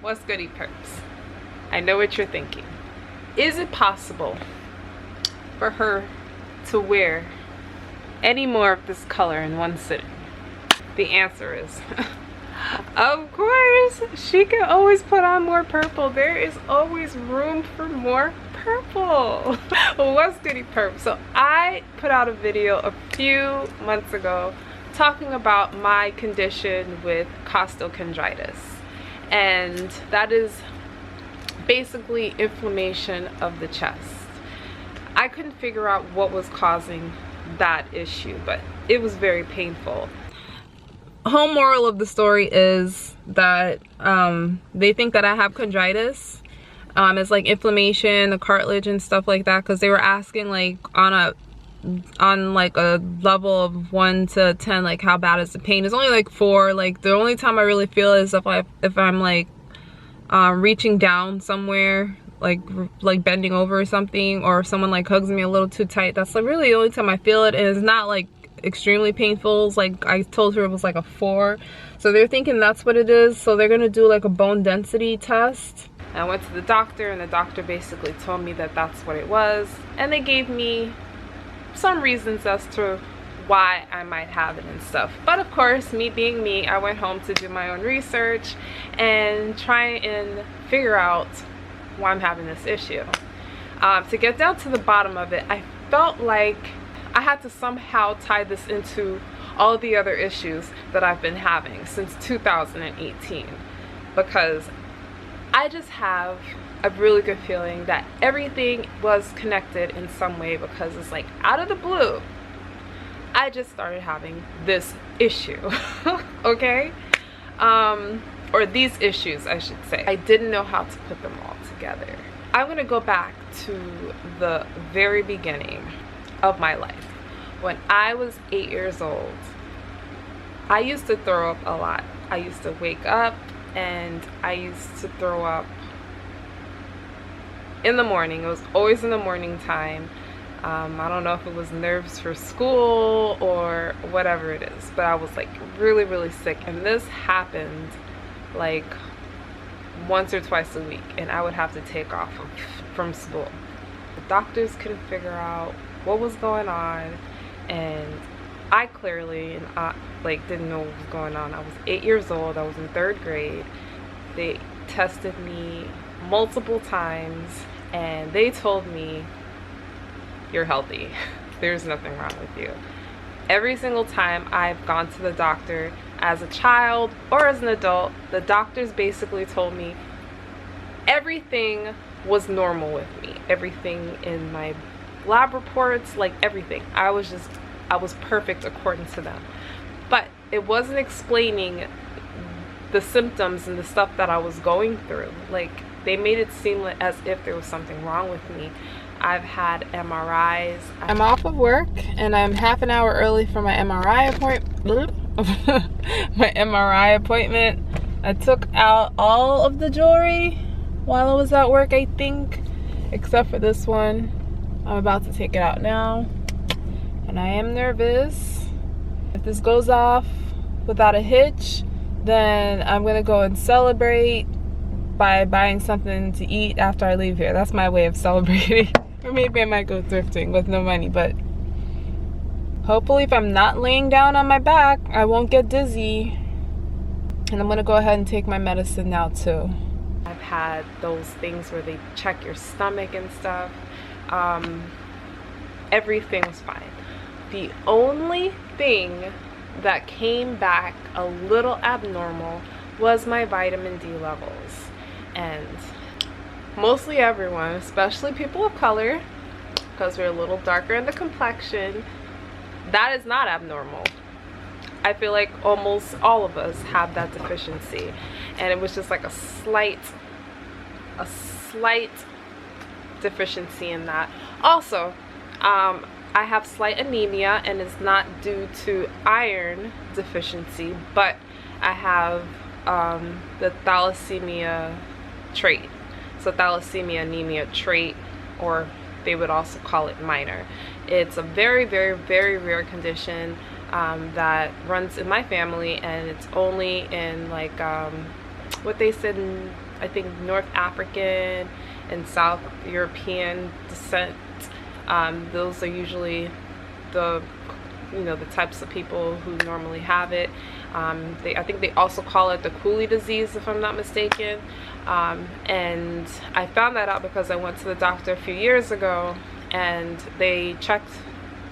What's goody perps? I know what you're thinking. Is it possible for her to wear any more of this color in one sitting? The answer is of course. She can always put on more purple. There is always room for more purple. What's goody perp? So I put out a video a few months ago talking about my condition with costochondritis, and that is basically inflammation of the chest. I couldn't figure out what was causing that issue, but it was very painful. Whole moral of the story is that they think that I have chondritis. It's like inflammation, the cartilage and stuff like that, because they were asking like on like a level of 1 to 10, like how bad is the pain. It's only like 4. Like the only time I really feel is if I'm like reaching down somewhere, like bending over or something, or if someone like hugs me a little too tight. That's like really the only time I feel it, and it's not like extremely painful. It's like I told her it was like a 4, so they're thinking that's what it is. So they're gonna do like a bone density test. I went to the doctor, and the doctor basically told me that that's what it was, and they gave me some reasons as to why I might have it and stuff. But of course, me being me, I went home to do my own research and try and figure out why I'm having this issue. To get down to the bottom of it, I felt like I had to somehow tie this into all the other issues that I've been having since 2018, because I just have a really good feeling that everything was connected in some way, because it's like out of the blue I just started having this issue. Okay, or these issues I should say. I didn't know how to put them all together. I'm gonna go back to the very beginning of my life. When I was 8 years old, I used to throw up a lot. I used to wake up and I used to throw up in the morning. It was always in the morning time. I don't know if it was nerves for school or whatever it is, but I was like really sick, and this happened like once or twice a week, and I would have to take off from school. The doctors couldn't figure out what was going on, and I clearly like didn't know what was going on. I was 8 years old. I was in 3rd grade. They tested me multiple times, and they told me, you're healthy. There's nothing wrong with you. Every single time I've gone to the doctor as a child or as an adult, the doctors basically told me everything was normal with me. Everything in my lab reports, like everything. I was perfect according to them. But it wasn't explaining the symptoms and the stuff that I was going through. Like, they made it seem as if there was something wrong with me. I've had MRIs. I'm off of work and I'm half an hour early for my MRI appointment. I took out all of the jewelry while I was at work, I think, except for this one. I'm about to take it out now, and I am nervous. If this goes off without a hitch, then I'm gonna go and celebrate by buying something to eat after I leave here. That's my way of celebrating. Or maybe I might go thrifting with no money, but hopefully if I'm not laying down on my back, I won't get dizzy. And I'm gonna go ahead and take my medicine now too. I've had those things where they check your stomach and stuff. Everything was fine. The only thing that came back a little abnormal was my vitamin D levels. And mostly everyone, especially people of color, because we're a little darker in the complexion, that is not abnormal. I feel like almost all of us have that deficiency, and it was just like a slight deficiency in that. Also, I have slight anemia, and it's not due to iron deficiency, but I have the thalassemia trait. So thalassemia anemia trait, or they would also call it minor. It's a very rare condition that runs in my family, and it's only in like what they said I think North African and South European descent. Those are usually the the types of people who normally have it. I think they also call it the coolie disease, if I'm not mistaken. And I found that out because I went to the doctor a few years ago, and they checked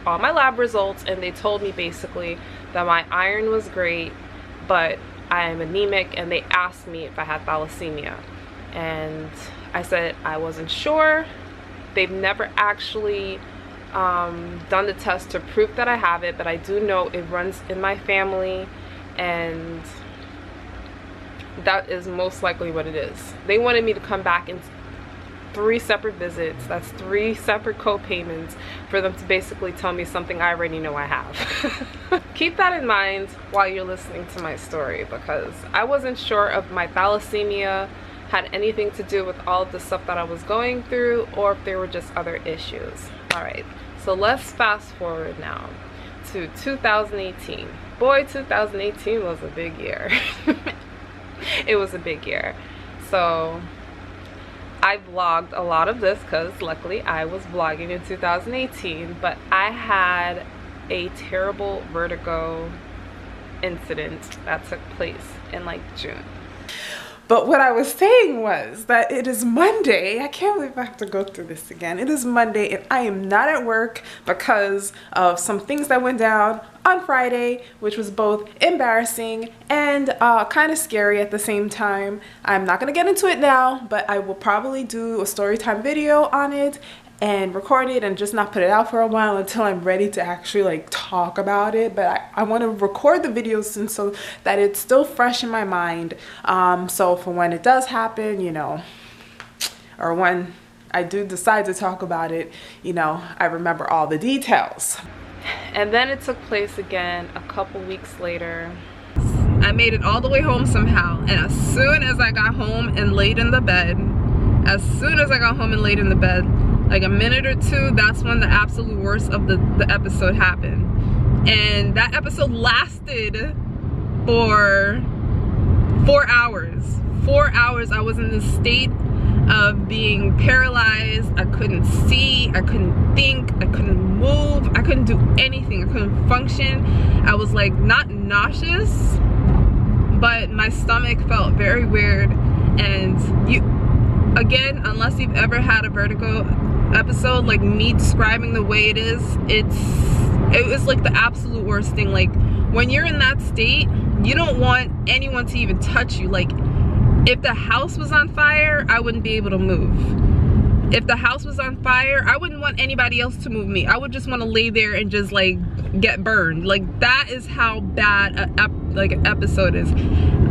all my lab results, and they told me basically that my iron was great, but I am anemic, and they asked me if I had thalassemia, and I said I wasn't sure. They've never actually done the test to prove that I have it, but I do know it runs in my family, and that is most likely what it is. They wanted me to come back in 3 separate visits. That's 3 separate co-payments for them to basically tell me something I already know I have. Keep that in mind while you're listening to my story, because I wasn't sure if my thalassemia had anything to do with all of the stuff that I was going through, or if there were just other issues. Alright, so let's fast forward now to 2018. Boy, 2018 was a big year. It was a big year. So I vlogged a lot of this because luckily I was vlogging in 2018, but I had a terrible vertigo incident that took place in like June. But what I was saying was that it is Monday. I can't believe I have to go through this again. It is Monday and I am not at work because of some things that went down on Friday, which was both embarrassing and kind of scary at the same time. I'm not going to get into it now, but I will probably do a story time video on it and record it and just not put it out for a while until I'm ready to actually like talk about it. But I want to record the videos so that it's still fresh in my mind, so for when it does happen, you know, or when I do decide to talk about it, you know, I remember all the details. And then it took place again a couple weeks later. I made it all the way home somehow, and as soon as I got home and laid in the bed, like a minute or two, that's when the absolute worst of the episode happened. And that episode lasted for 4 hours. 4 hours I was in this state of being paralyzed. I couldn't see, I couldn't think, I couldn't move, I couldn't do anything, I couldn't function. I was like not nauseous, but my stomach felt very weird. And again, unless you've ever had a vertigo episode, like me describing the way it is, it was like the absolute worst thing. Like when you're in that state, you don't want anyone to even touch you. Like if the house was on fire, I wouldn't be able to move. If the house was on fire, I wouldn't want anybody else to move me. I would just want to lay there and just like get burned. Like that is how bad an episode is.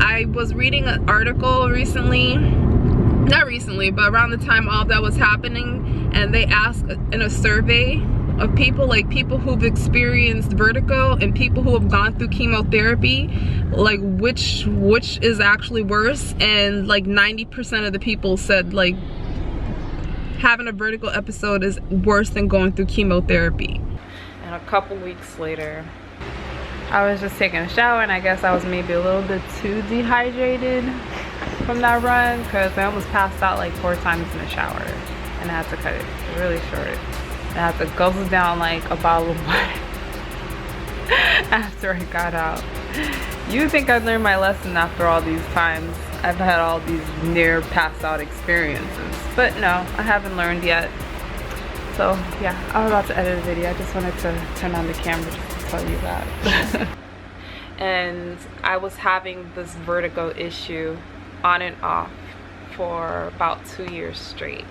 I was reading an article recently, not recently, but around the time all of that was happening, and they asked in a survey of people, like people who've experienced vertigo and people who have gone through chemotherapy, like which is actually worse, and like 90% of the people said like having a vertigo episode is worse than going through chemotherapy. And a couple weeks later, I was just taking a shower, and I guess I was maybe a little bit too dehydrated from that run, because I almost passed out like 4 times in the shower, and I had to cut it really short. I had to guzzle down like a bottle of water after I got out. You think I'd learned my lesson after all these times I've had all these near passed out experiences, but no, I haven't learned yet. So yeah, I'm about to edit a video. I just wanted to turn on the camera just to tell you that. And I was having this vertigo issue on and off for about 2 years straight,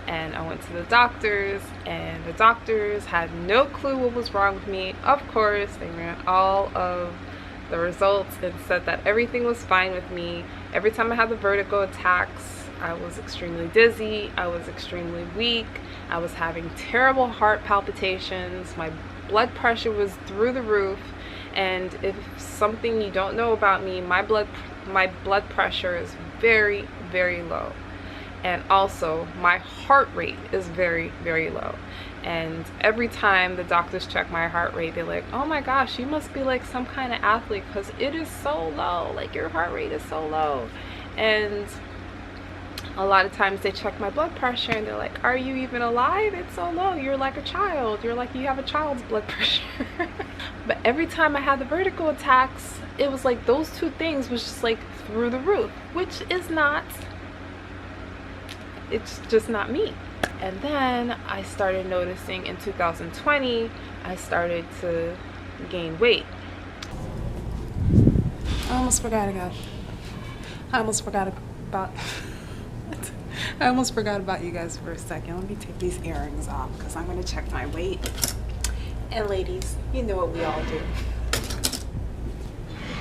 and I went to the doctors, and the doctors had no clue what was wrong with me. Of course, they ran all of the results and said that everything was fine with me. Every time I had the vertigo attacks, I was extremely dizzy, I was extremely weak, I was having terrible heart palpitations, my blood pressure was through the roof. And if something you don't know about me, my blood pressure is very, very low, and also my heart rate is very, very low. And every time the doctors check my heart rate, they're like, oh my gosh, you must be like some kind of athlete, because it is so low, like your heart rate is so low. And A lot of times they check my blood pressure and they're like, are you even alive? It's so low. You're like a child. You're like, you have a child's blood pressure. But every time I had the vertigo attacks, it was like those two things was just like through the roof, which is not, it's just not me. And then I started noticing in 2020, I started to gain weight. I almost forgot about you guys for a second. Let me take these earrings off because I'm gonna check my weight. And ladies, you know what we all do.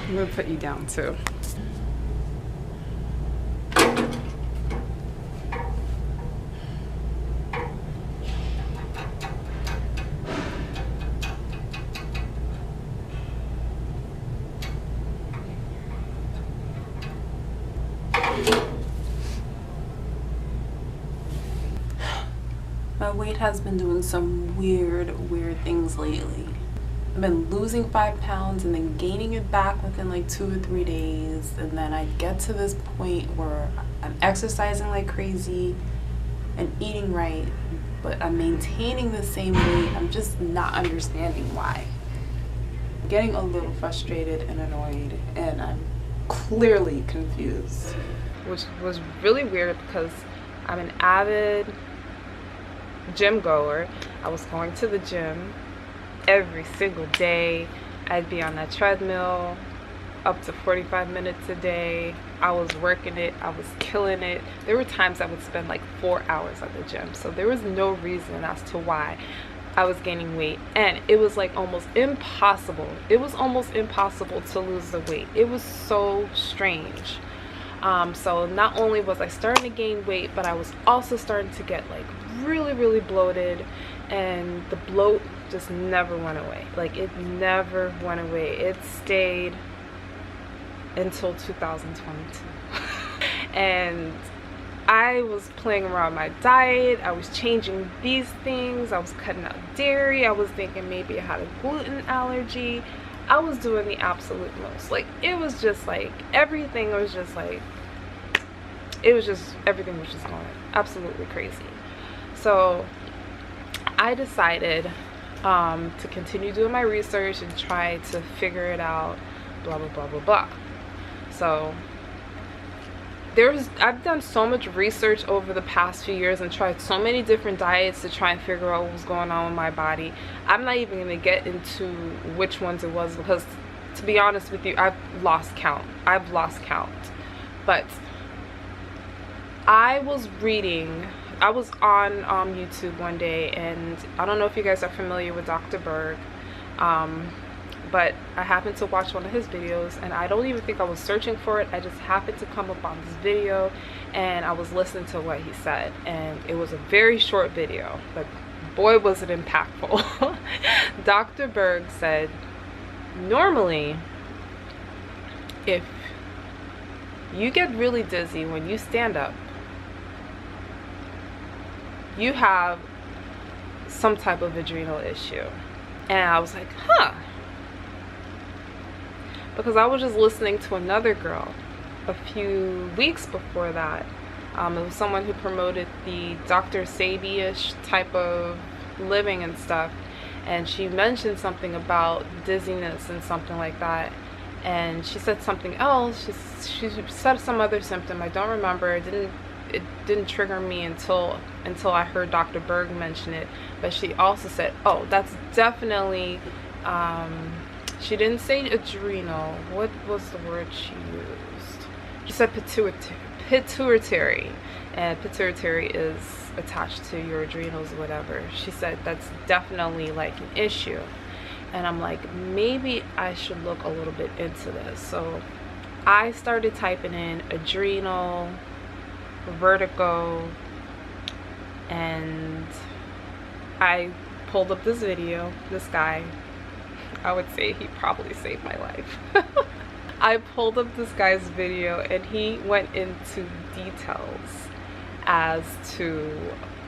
I'm gonna put you down too. My weight has been doing some weird things lately. I've been losing 5 pounds and then gaining it back within like 2 or 3 days, and then I get to this point where I'm exercising like crazy and eating right, but I'm maintaining the same weight. I'm just not understanding why. I'm getting a little frustrated and annoyed, and I'm clearly confused. Which was really weird because I'm an avid gym goer. I was going to the gym every single day. I'd be on that treadmill up to 45 minutes a day. I was working it. I was killing it. There were times I would spend like 4 hours at the gym. So there was no reason as to why I was gaining weight. And it was like almost impossible. It was almost impossible to lose the weight. It was so strange. So not only was I starting to gain weight, but I was also starting to get like really bloated, and the bloat just never went away. Like, it never went away. It stayed until 2022. And I was playing around my diet. I was changing these things. I was cutting out dairy. I was thinking maybe I had a gluten allergy. I was doing the absolute most. Like, it was just like everything was just like, it was just, everything was just going absolutely crazy. So I decided to continue doing my research and try to figure it out, blah blah blah. So I've done so much research over the past few years and tried so many different diets to try and figure out what was going on with my body. I'm not even going to get into which ones it was, because to be honest with you, I've lost count. But I was on YouTube one day, and I don't know if you guys are familiar with Dr. Berg, but I happened to watch one of his videos, and I don't even think I was searching for it. I just happened to come up on this video, and I was listening to what he said, and it was a very short video, but boy was it impactful. Dr. Berg said, normally, if you get really dizzy when you stand up, you have some type of adrenal issue. And I was like, huh. Because I was just listening to another girl a few weeks before that. It was someone who promoted the Dr. Sebi-ish type of living and stuff. And she mentioned something about dizziness and something like that. And she said something else. She said some other symptom. I don't remember. It didn't trigger me until I heard Dr. Berg mention it. But she also said, oh, that's definitely, she didn't say adrenal. What was the word she used? She said pituitary. And pituitary is attached to your adrenals or whatever. She said that's definitely like an issue. And I'm like, maybe I should look a little bit into this. So I started typing in adrenal, vertigo, and I pulled up this video. This guy, I would say he probably saved my life. I pulled up this guy's video, and he went into details as to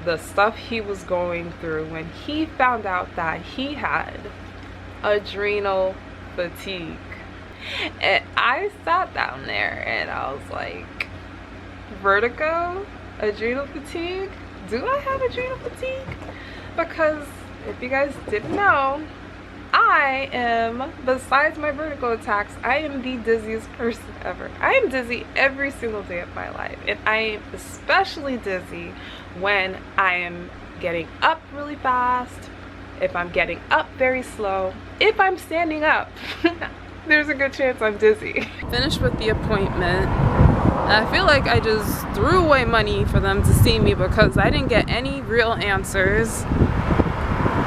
the stuff he was going through when he found out that he had adrenal fatigue. And I sat down there and I was like, vertigo, adrenal fatigue. Do I have adrenal fatigue? Because if you guys didn't know, I am, besides my vertigo attacks, I am the dizziest person ever. I am dizzy every single day of my life, and I am especially dizzy when I am getting up really fast, if I'm getting up very slow, if I'm standing up. There's a good chance I'm dizzy. Finished with the appointment. I feel like I just threw away money for them to see me because I didn't get any real answers.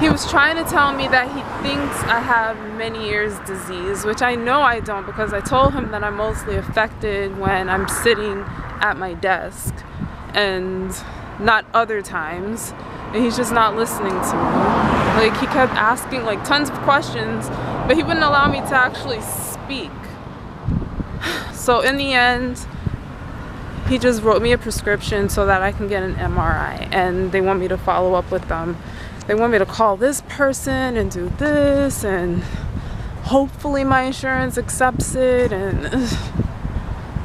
He was trying to tell me that he thinks I have Meniere's disease, which I know I don't, because I told him that I'm mostly affected when I'm sitting at my desk and not other times. And he's just not listening to me. Like, he kept asking like tons of questions, but he wouldn't allow me to actually speak. So in the end, he just wrote me a prescription so that I can get an MRI, and they want me to follow up with them. They want me to call this person and do this, and hopefully my insurance accepts it, and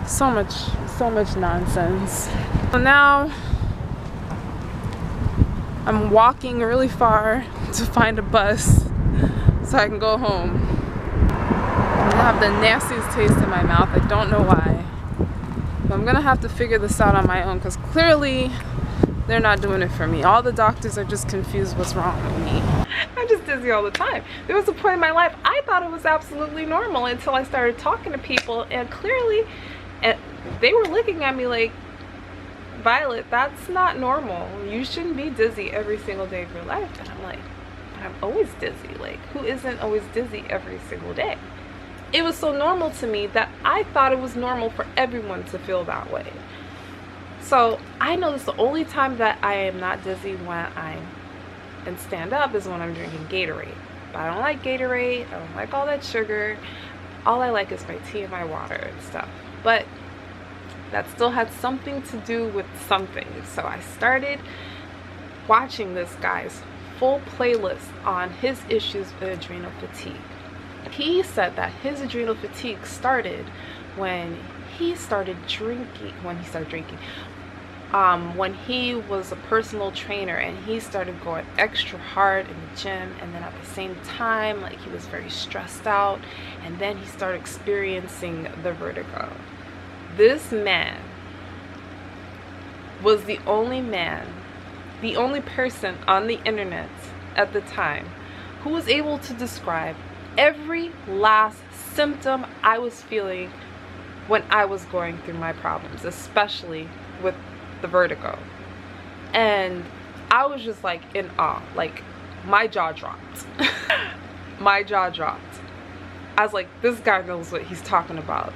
so much nonsense. So now I'm walking really far to find a bus so I can go home. I have the nastiest taste in my mouth. I don't know why. But I'm gonna have to figure this out on my own, because clearly they're not doing it for me. All the doctors are just confused what's wrong with me. I'm just dizzy all the time. There was a point in my life I thought it was absolutely normal until I started talking to people, and clearly they were looking at me like, Violet, that's not normal. You shouldn't be dizzy every single day of your life. And I'm like, but I'm always dizzy. Like, who isn't always dizzy every single day? It was so normal to me that I thought it was normal for everyone to feel that way. So I know this, the only time that I am not dizzy when I'm in stand up is when I'm drinking Gatorade. But I don't like Gatorade. I don't like all that sugar. All I like is my tea and my water and stuff. But that still had something to do with something. So I started watching this guy's full playlist on his issues with adrenal fatigue. He said that his adrenal fatigue started when he started drinking, when he was a personal trainer, and he started going extra hard in the gym, and then at the same time, like, he was very stressed out, and then he started experiencing the vertigo. This man was the only person on the internet at the time who was able to describe every last symptom I was feeling when I was going through my problems, especially with the vertigo. And I was just like in awe. Like, my jaw dropped. My jaw dropped. I was like, this guy knows what he's talking about.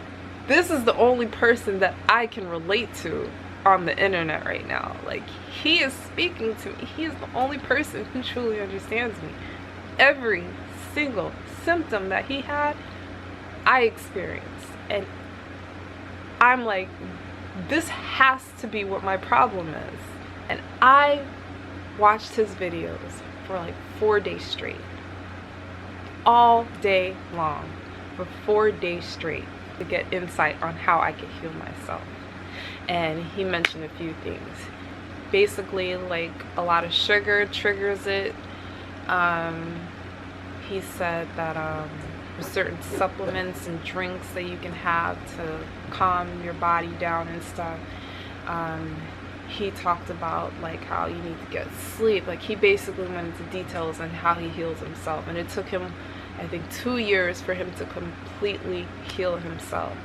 This is the only person that I can relate to on the internet right now. Like, he is speaking to me. He is the only person who truly understands me. Every single symptom that he had, I experienced. And I'm like, this has to be what my problem is. And I watched his videos for like 4 days straight. All day long. For 4 days straight. To get insight on how I could heal myself. And he mentioned a few things. Basically, like, a lot of sugar triggers it. He said that certain supplements and drinks that you can have to calm your body down and stuff. He talked about like how you need to get sleep. Like, he basically went into details on how he heals himself, and it took him, I think, 2 years for him to completely heal himself.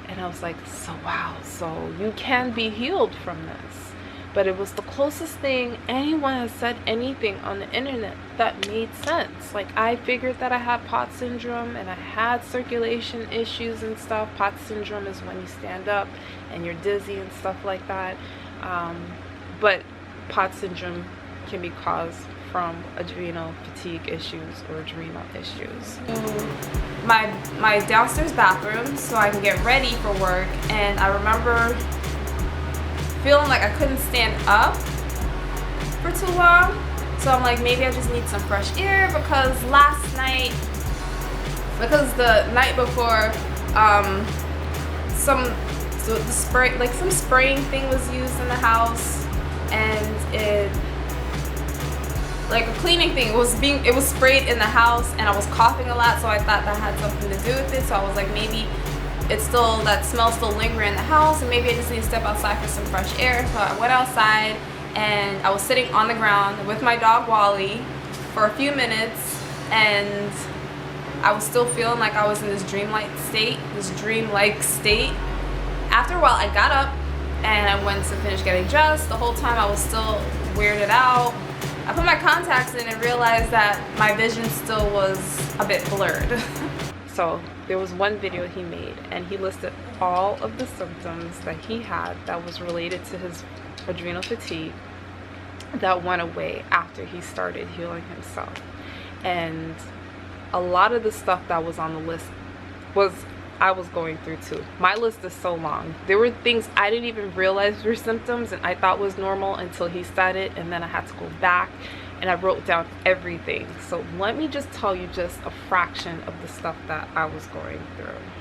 And I was like, so wow, so you can be healed from this. But it was the closest thing anyone has said anything on the internet that made sense. Like, I figured that I had POTS syndrome and I had circulation issues and stuff. POTS syndrome is when you stand up and you're dizzy and stuff like that. But POTS syndrome can be caused from adrenal fatigue issues or adrenal issues. My downstairs bathroom so I can get ready for work, and I remember feeling like I couldn't stand up for too long, so I'm like, maybe I just need some fresh air, because the night before the spray, like some spraying thing was used in the house, and it, like a cleaning thing, it was sprayed in the house, and I was coughing a lot, so I thought that had something to do with it. So I was like, maybe it's still, that smell still lingering in the house, and maybe I just need to step outside for some fresh air. So I went outside, and I was sitting on the ground with my dog Wally for a few minutes, and I was still feeling like I was in this dreamlike state. After a while, I got up and I went to finish getting dressed. The whole time I was still weirded out. I put my contacts in and realized that my vision still was a bit blurred. So there was one video he made, and he listed all of the symptoms that he had that was related to his adrenal fatigue that went away after he started healing himself. And a lot of the stuff that was on the list was I was going through too. My list is so long. There were things I didn't even realize were symptoms and I thought was normal until he said it, and then I had to go back and I wrote down everything. So let me just tell you just a fraction of the stuff that I was going through.